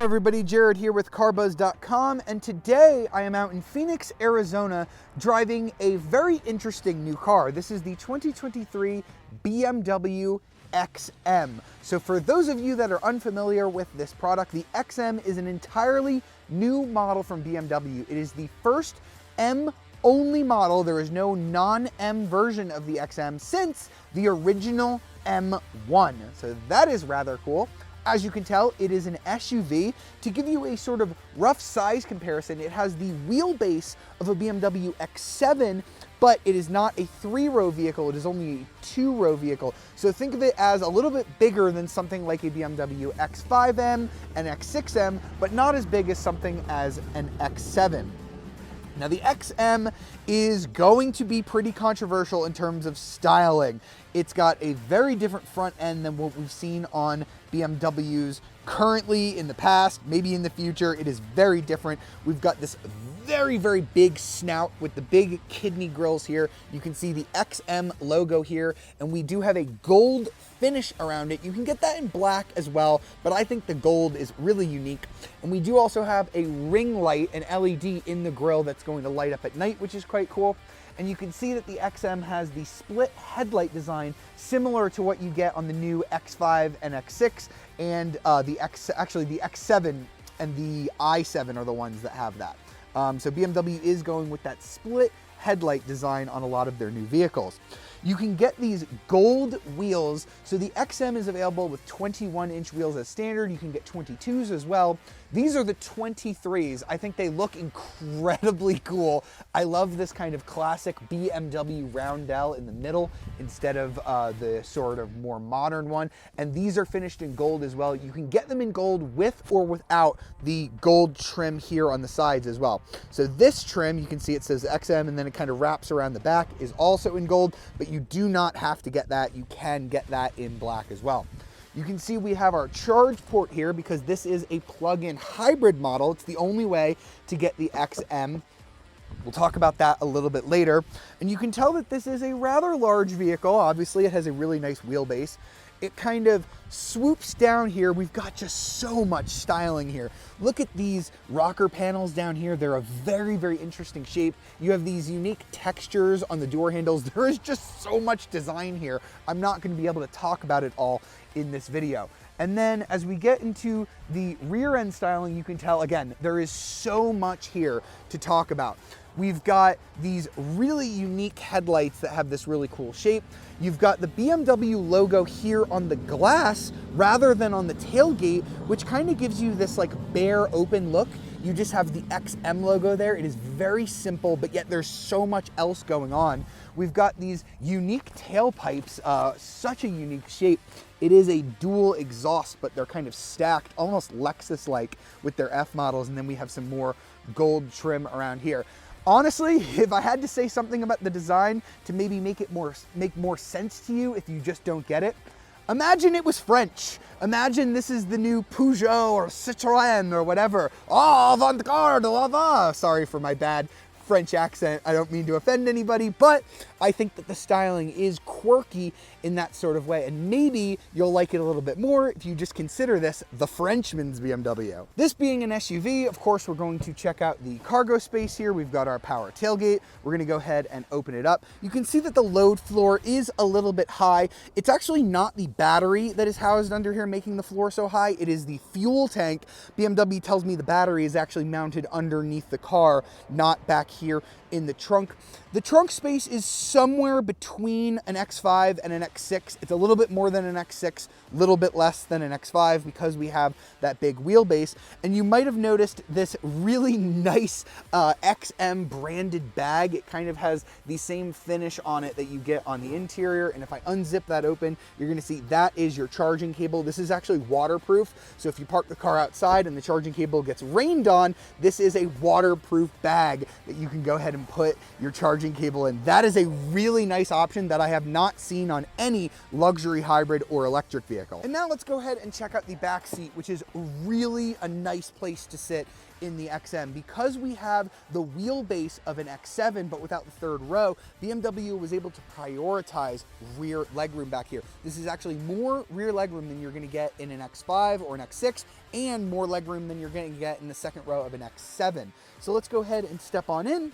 Everybody, Jared here with carbuzz.com, and today I am out in Phoenix, Arizona driving a very interesting new car. This is the 2023 BMW XM. So for those of you that are unfamiliar with this product, the XM is an entirely new model from BMW. It is the first M only model. There is no non-M version of the XM since the original M1. So that is rather cool. As you can tell, it is an SUV. To give you a sort of rough size comparison, it has the wheelbase of a BMW X7, but it is not a 3-row vehicle, it is only a 2-row vehicle. So think of it as a little bit bigger than something like a BMW X5M and X6M, but not as big as something as an X7. Now the XM is going to be pretty controversial in terms of styling. It's got a very different front end than what we've seen on BMWs currently, in the past, maybe in the future. It is very different. We've got this very, very big snout with the big kidney grills here. You can see the XM logo here, and we do have a gold finish around it. You can get that in black as well, but I think the gold is really unique. And we do also have a ring light, an LED in the grille that's going to light up at night, which is quite cool. And you can see that the XM has the split headlight design similar to what you get on the new X5 and X6, and the X7 and the i7 are the ones that have that. So BMW is going with that split headlight design on a lot of their new vehicles. You can get these gold wheels. So the XM is available with 21-inch wheels as standard. You can get 22s as well. These are the 23s. I think they look incredibly cool. I love this kind of classic BMW roundel in the middle instead of the sort of more modern one. And these are finished in gold as well. You can get them in gold with or without the gold trim here on the sides as well. So this trim, you can see it says XM and then it kind of wraps around the back, is also in gold, but you do not have to get that. You can get that in black as well. You can see we have our charge port here because this is a plug-in hybrid model. It's the only way to get the XM. We'll talk about that a little bit later. And you can tell that this is a rather large vehicle. Obviously, it has a really nice wheelbase. It kind of swoops down here. We've got just so much styling here. Look at these rocker panels down here. They're a very, very interesting shape. You have these unique textures on the door handles. There is just so much design here. I'm not going to be able to talk about it all in this video. And then as we get into the rear end styling, you can tell, again, there is so much here to talk about. We've got these really unique headlights that have this really cool shape. You've got the BMW logo here on the glass rather than on the tailgate, which kind of gives you this like bare open look. You just have the XM logo there. It is very simple, but yet there's so much else going on. We've got these unique tailpipes, such a unique shape. It is a dual exhaust, but they're kind of stacked, almost Lexus-like with their F models, and then we have some more gold trim around here. Honestly, if I had to say something about the design to maybe make more sense to you if you just don't get it, imagine it was French. Imagine this is the new Peugeot or Citroën or whatever. Oh, avant-garde, avant. Sorry for my bad French accent. I don't mean to offend anybody, but I think that the styling is quirky in that sort of way, and maybe you'll like it a little bit more if you just consider this the Frenchman's BMW. This being an SUV, of course, we're going to check out the cargo space here. We've got our power tailgate. We're gonna go ahead and open it up. You can see that the load floor is a little bit high. It's actually not the battery that is housed under here making the floor so high. It is the fuel tank. BMW tells me the battery is actually mounted underneath the car, not back here in the trunk. The trunk space is somewhere between an X5 and an X6. It's a little bit more than an X6, a little bit less than an X5 because we have that big wheelbase. And you might have noticed this really nice XM branded bag. It kind of has the same finish on it that you get on the interior. And if I unzip that open, you're gonna see that is your charging cable. This is actually waterproof. So if you park the car outside and the charging cable gets rained on, this is a waterproof bag that you can go ahead and put your charging cable in. That is a really nice option that I have not seen on any luxury hybrid or electric vehicle. And now let's go ahead and check out the back seat, which is really a nice place to sit in the XM. Because we have the wheelbase of an X7 but without the third row, BMW was able to prioritize rear legroom back here. This is actually more rear legroom than you're going to get in an X5 or an X6, and more legroom than you're going to get in the second row of an X7. So let's go ahead and step on in.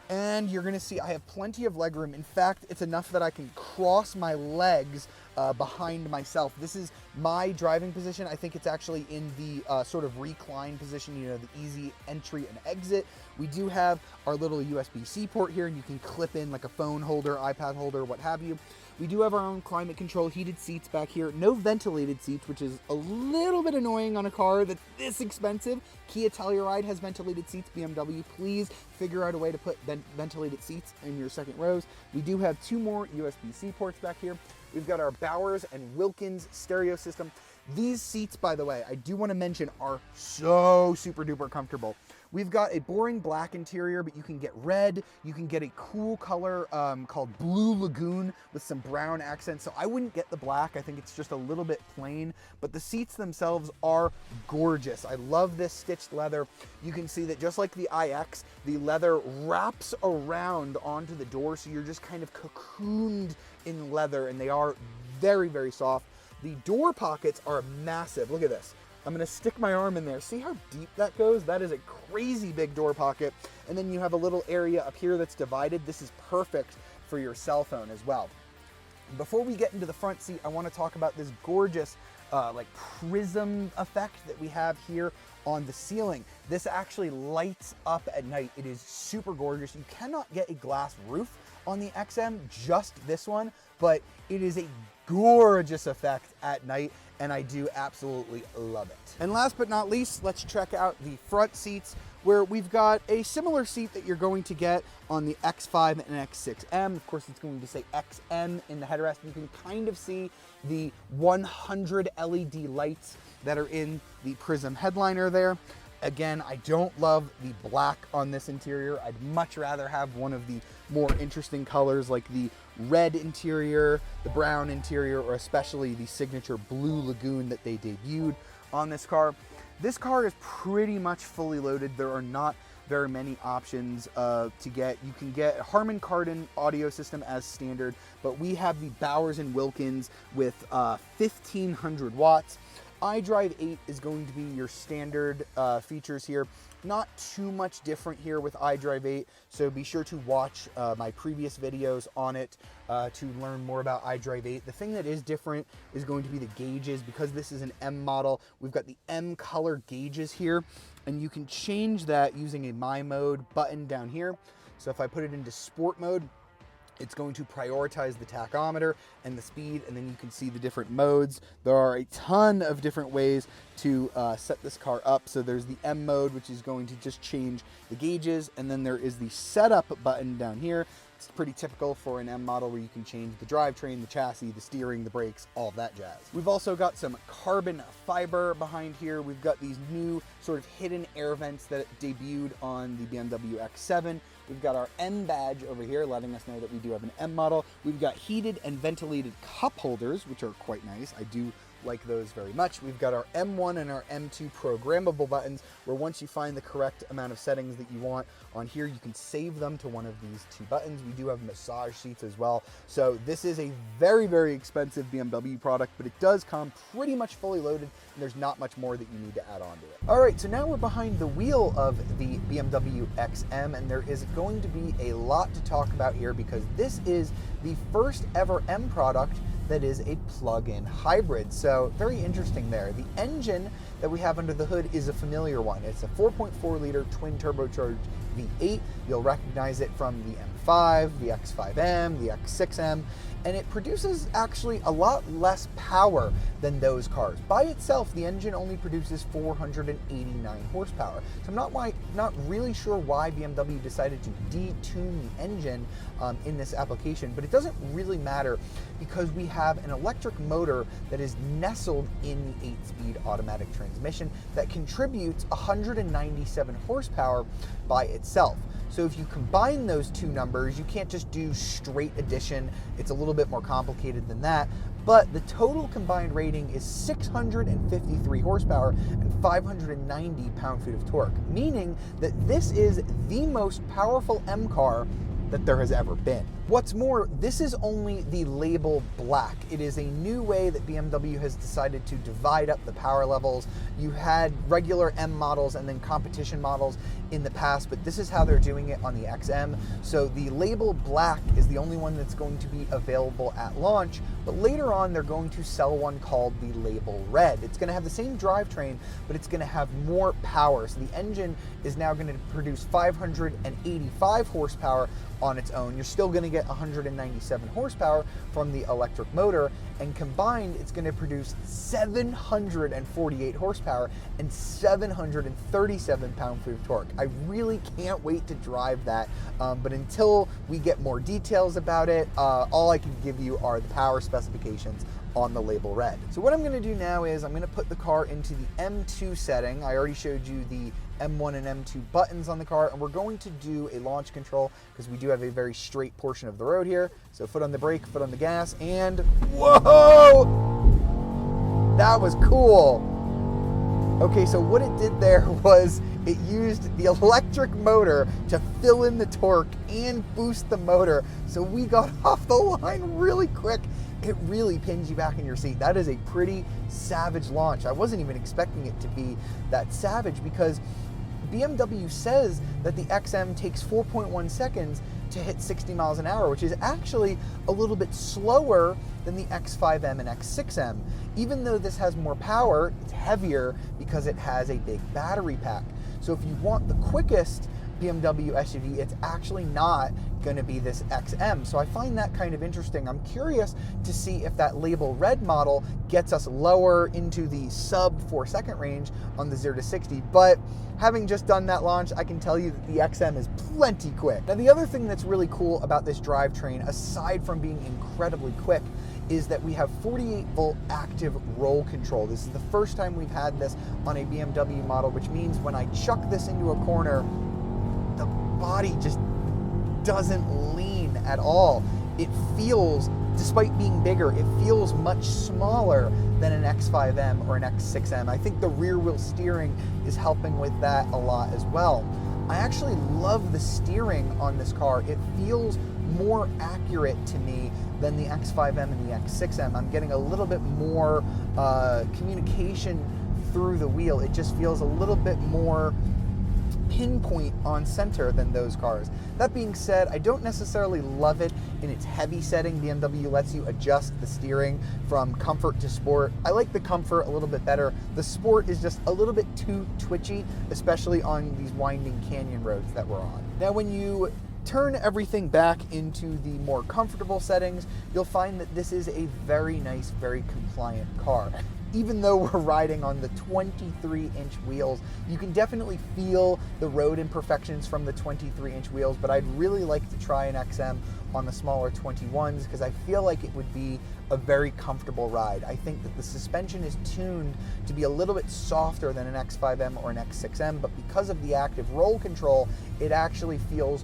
And you're gonna see I have plenty of legroom. In fact, it's enough that I can cross my legs behind myself. This is my driving position. I think it's actually in the sort of recline position, you know, the easy entry and exit. We do have our little USB-C port here, and you can clip in like a phone holder, iPad holder, what have you. We do have our own climate control heated seats back here. No ventilated seats, which is a little bit annoying on a car that's this expensive. Kia Telluride has ventilated seats. BMW, please figure out a way to put ventilated seats in your second rows. We do have 2 more USB-C ports back here. We've got our Bowers and Wilkins stereo system. These seats, by the way, I do want to mention, are so super duper comfortable. We've got a boring black interior, but you can get red. You can get a cool color called Blue Lagoon with some brown accents. So I wouldn't get the black. I think it's just a little bit plain, but the seats themselves are gorgeous. I love this stitched leather. You can see that just like the iX, the leather wraps around onto the door. So you're just kind of cocooned in leather, and they are very, very soft. The door pockets are massive. Look at this. I'm gonna stick my arm in there. See how deep that goes? That is a crazy big door pocket. And then you have a little area up here that's divided. This is perfect for your cell phone as well. Before we get into the front seat, I wanna talk about this gorgeous like prism effect that we have here on the ceiling. This actually lights up at night. It is super gorgeous. You cannot get a glass roof on the XM, just this one, but it is a gorgeous effect at night, and I do absolutely love it. And last but not least, let's check out the front seats, where we've got a similar seat that you're going to get on the X5 and X6M. Of course, it's going to say XM in the headrest. You can kind of see the 100 LED lights that are in the prism headliner there. Again, I don't love the black on this interior. I'd much rather have one of the more interesting colors like the red interior, the brown interior, or especially the signature Blue Lagoon that they debuted on this car. This car is pretty much fully loaded. There are not very many options to get. You can get a Harman Kardon audio system as standard, but we have the Bowers and Wilkins with 1500 watts. iDrive 8 is going to be your standard features here. Not too much different here with iDrive 8, so be sure to watch my previous videos on it to learn more about iDrive 8. The thing that is different is going to be the gauges. Because this is an M model, we've got the M color gauges here, and you can change that using a My Mode button down here. So if I put it into sport mode, it's going to prioritize the tachometer and the speed, and then you can see the different modes. There are a ton of different ways to set this car up. So there's the M mode, which is going to just change the gauges, and then there is the setup button down here. It's pretty typical for an M model, where you can change the drivetrain, the chassis, the steering, the brakes, all of that jazz. We've also got some carbon fiber behind here. We've got these new sort of hidden air vents that debuted on the BMW X7. We've got our M badge over here letting us know that we do have an M model. We've got heated and ventilated cup holders, which are quite nice. I do like those very much. We've got our M1 and our M2 programmable buttons, where once you find the correct amount of settings that you want on here, you can save them to one of these 2 buttons. We do have massage seats as well. So this is a very, very expensive BMW product, but it does come pretty much fully loaded, and there's not much more that you need to add on to it. All right, so now we're behind the wheel of the BMW XM, and there is going to be a lot to talk about here, because this is the first ever M product that is a plug-in hybrid. So very interesting there. The engine that we have under the hood is a familiar one. It's a 4.4 liter twin turbocharged V8. You'll recognize it from the M5, the X5M, the X6M, and it produces actually a lot less power than those cars. By itself, the engine only produces 489 horsepower. So I'm not really sure why BMW decided to detune the engine in this application, but it doesn't really matter, because we have an electric motor that is nestled in the 8-speed automatic transmission that contributes 197 horsepower by itself. So if you combine those two numbers, you can't just do straight addition. It's a little bit more complicated than that. But the total combined rating is 653 horsepower and 590 pound-feet of torque, meaning that this is the most powerful M car that there has ever been. What's more, this is only the label black. It is a new way that BMW has decided to divide up the power levels. You had regular M models and then competition models in the past, but this is how they're doing it on the XM. So the label black is the only one that's going to be available at launch, but later on they're going to sell one called the label red. It's going to have the same drivetrain, but it's going to have more power. So the engine is now going to produce 585 horsepower on its own. You're still going to get 197 horsepower from the electric motor, and combined it's going to produce 748 horsepower and 737 pound-feet of torque. I really can't wait to drive that, but until we get more details about it, all I can give you are the power specifications on the label red. So what I'm going to do now is I'm going to put the car into the M2 setting. I already showed you the M1 and M2 buttons on the car, and we're going to do a launch control because we do have a very straight portion of the road here. So foot on the brake, foot on the gas, and whoa! That was cool. Okay, so what it did there was it used the electric motor to fill in the torque and boost the motor. So we got off the line really quick. It really pins you back in your seat. That is a pretty savage launch. I wasn't even expecting it to be that savage because BMW says that the XM takes 4.1 seconds to hit 60 miles an hour, which is actually a little bit slower than the X5M and X6M. Even though this has more power, it's heavier because it has a big battery pack. So if you want the quickest BMW SUV, it's actually not going to be this XM. So I find that kind of interesting. I'm curious to see if that label red model gets us lower into the sub 4-second range on the 0 to 60. But having just done that launch, I can tell you that the XM is plenty quick. Now, the other thing that's really cool about this drivetrain, aside from being incredibly quick, is that we have 48-volt active roll control. This is the first time we've had this on a BMW model, which means when I chuck this into a corner, the body just doesn't lean at all. It feels, despite being bigger, it feels much smaller than an X5M or an X6M. I think the rear wheel steering is helping with that a lot as well. I actually love the steering on this car. It feels more accurate to me than the X5M and the X6M. I'm getting a little bit more communication through the wheel. It just feels a little bit more pinpoint on center than those cars. That being said, I don't necessarily love it in its heavy setting. BMW lets you adjust the steering from comfort to sport. I like the comfort a little bit better. The sport is just a little bit too twitchy, especially on these winding canyon roads that we're on. Now, when you turn everything back into the more comfortable settings, you'll find that this is a very nice, very compliant car. Even though we're riding on the 23-inch wheels, you can definitely feel the road imperfections from the 23-inch wheels, but I'd really like to try an XM on the smaller 21s because I feel like it would be a very comfortable ride. I think that the suspension is tuned to be a little bit softer than an X5M or an X6M, but because of the active roll control, it actually feels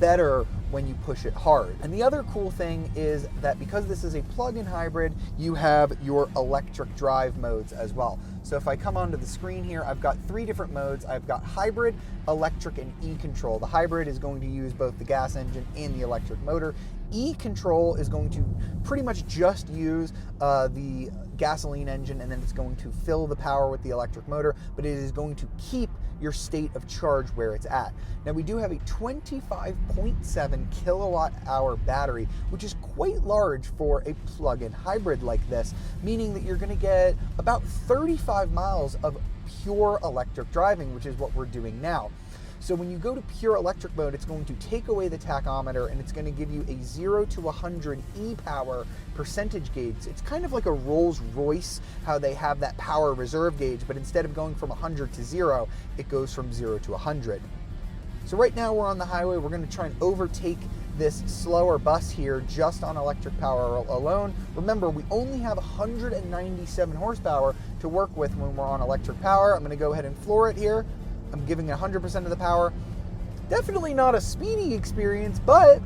better when you push it hard. And the other cool thing is that because this is a plug-in hybrid, you have your electric drive modes as well. So if I come onto the screen here, I've got 3 different modes. I've got hybrid, electric, and e-control. The hybrid is going to use both the gas engine and the electric motor. E-control is going to pretty much just use the gasoline engine, and then it's going to fill the power with the electric motor, but it is going to keep your state of charge where it's at. Now, we do have a 25.7 kilowatt hour battery, which is quite large for a plug-in hybrid like this, meaning that you're going to get about 35 miles of pure electric driving, which is what we're doing now. So when you go to pure electric mode, it's going to take away the tachometer and it's going to give you a 0 to 100 e-power percentage gauge. It's kind of like a Rolls Royce, how they have that power reserve gauge, but instead of going from 100 to 0, it goes from 0 to 100. So right now we're on the highway. We're going to try and overtake this slower bus here just on electric power alone. Remember, we only have 197 horsepower to work with when we're on electric power. I'm going to go ahead and floor it here. I'm giving 100% of the power, Definitely not a speedy experience, but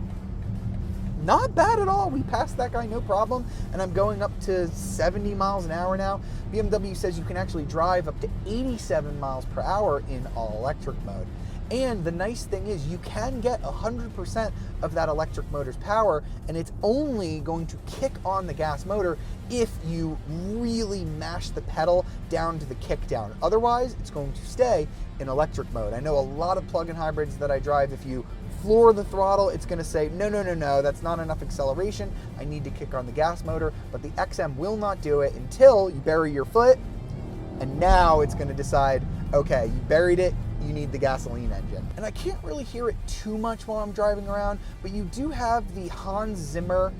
not bad at all. We passed that guy no problem, and I'm going up to 70 miles an hour now. BMW says you can actually drive up to 87 miles per hour in all electric mode. And the nice thing is you can get 100% of that electric motor's power, and it's only going to kick on the gas motor if you really mash the pedal down to the kick down. Otherwise, it's going to stay in electric mode. I know a lot of plug-in hybrids that I drive, if you floor the throttle, it's going to say, no, that's not enough acceleration. I need to kick on the gas motor. But the XM will not do it until you bury your foot, and now it's going to decide, okay, you buried it, you need the gasoline engine. And I can't really hear it too much while I'm driving around, but you do have the Hans Zimmer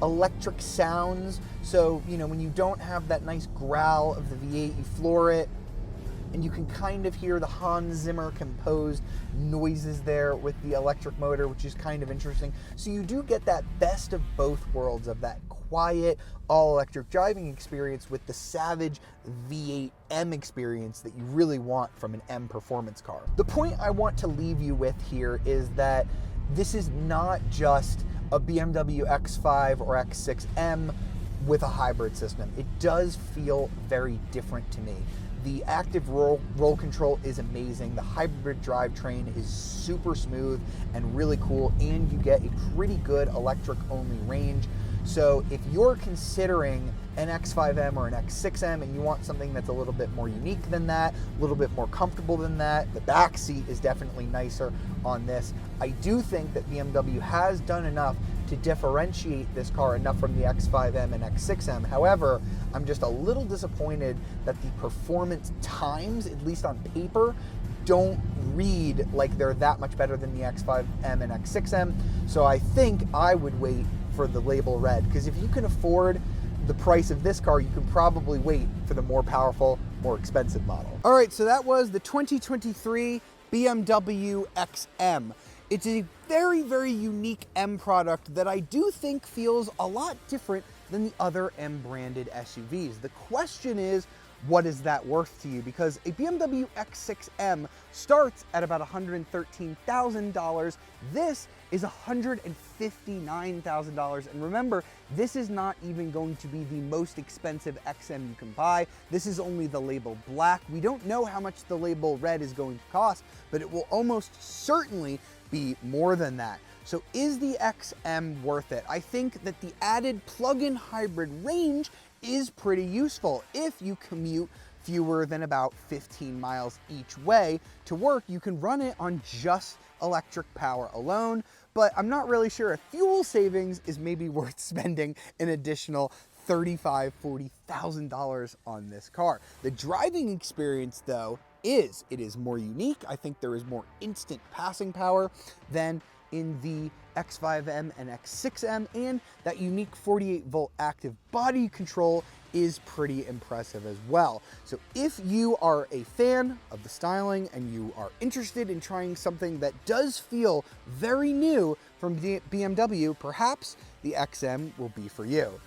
electric sounds. So, you know, when you don't have that nice growl of the V8, you floor it, and you can kind of hear the Hans Zimmer composed noises there with the electric motor, which is kind of interesting. So you do get that best of both worlds of that quiet, all-electric driving experience with the savage V8 M experience that you really want from an M performance car. The point I want to leave you with here is that this is not just a BMW X5 or X6M with a hybrid system. It does feel very different to me. The active roll control is amazing. The hybrid drivetrain is super smooth and really cool, and you get a pretty good electric-only range. So if you're considering an X5M or an X6M and you want something that's a little bit more unique than that, a little bit more comfortable than that, the back seat is definitely nicer on this. I do think that BMW has done enough to differentiate this car enough from the X5M and X6M. However, I'm just a little disappointed that the performance times, at least on paper, don't read like they're that much better than the X5M and X6M. So I think I would wait for the label red, because if you can afford the price of this car, you can probably wait for the more powerful, more expensive model. All right, so that was the 2023 BMW XM. It's a very, very unique M product that I do think feels a lot different than the other M branded SUVs. The question is, what is that worth to you? Because a BMW X6M starts at about $113,000. This is $159,000. And remember, this is not even going to be the most expensive XM you can buy. This is only the label black. We don't know how much the label red is going to cost, but it will almost certainly be more than that. So is the XM worth it? I think that the added plug-in hybrid range is pretty useful. If you commute fewer than about 15 miles each way to work, you can run it on just electric power alone, but I'm not really sure if fuel savings is maybe worth spending an additional $35,000, $40,000 on this car. The driving experience, though, it is more unique. I think there is more instant passing power than in the X5M and X6M, and that unique 48-volt active body control is pretty impressive as well. So if you are a fan of the styling and you are interested in trying something that does feel very new from BMW, perhaps the XM will be for you.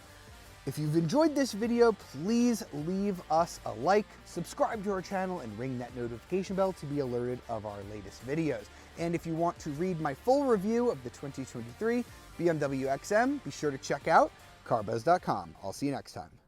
If you've enjoyed this video, please leave us a like, subscribe to our channel, and ring that notification bell to be alerted of our latest videos. And if you want to read my full review of the 2023 BMW XM, be sure to check out carbuzz.com. I'll see you next time.